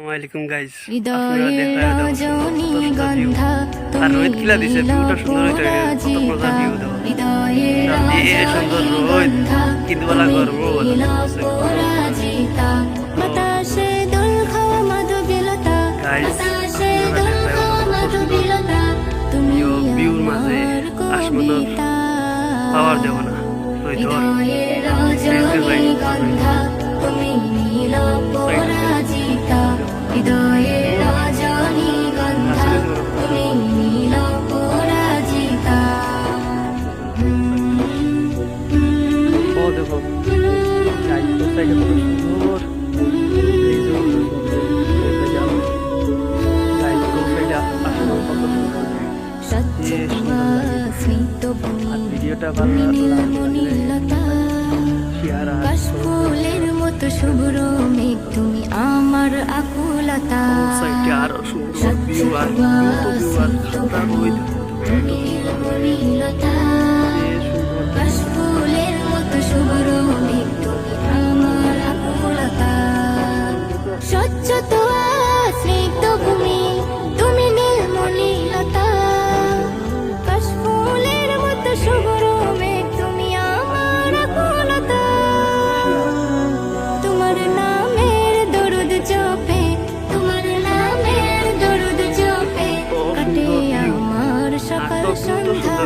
আসসালামাইকুম গাইস, আপনারা দেখা আর রোহিত কিলা দিছে ভিউটা সুন্দর হইতে কত মজা ভিউ দাও এই সুন্দর রোহিত কিন্তু বলা গর্ব ভিউর মাঝে আসমানের পাওয়ার দেব না রোহিত ভিডিওটা ভালো ফুলের মতো শুভ্র মেঘ তুমি আমার আকুলতা ফুলের মতো শুভ্র মেঘ তুমি আমার আকুলতা স্বচ্ছ তো স্নিগ্ধ ভূমি তুমি নীলমণিলতা কাশফুলের মতো শুভ্র মেঘ তুমি আমার আকুলতা তোমার নামের দরুদ জপে তোমার নামের দরুদ জপে কাটে আমার সকাল সন্ধ্যা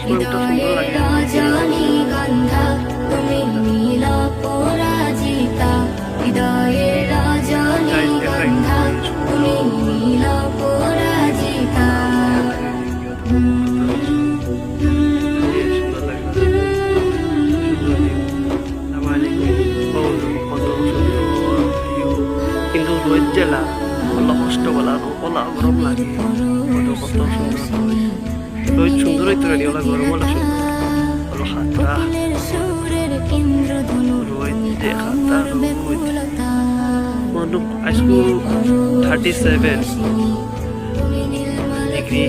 হৃদয়ের রজনীগন্ধা তুমি নীল পরাজিতা হৃদয়ের রজনীগন্ধা তুমি নীল পরাজিতা কিন্তু রোহিত জেলা বলা কষ্ট বলা বলা গরম লাগে কত সুন্দর রোহিত সুন্দর হইতো না ওলা গরম বলা সুন্দর বলো হাতটা রোহিত যে হাতটা রোহিত মানুষ আজকু 37 ডিগ্রি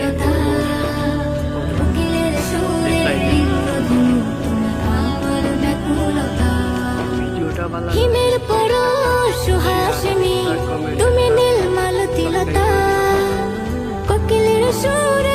ভিডিওটা ভালো হিমের পরশ সুহাসিনী তুমি নীল মালতিলতা কোকিলের সুর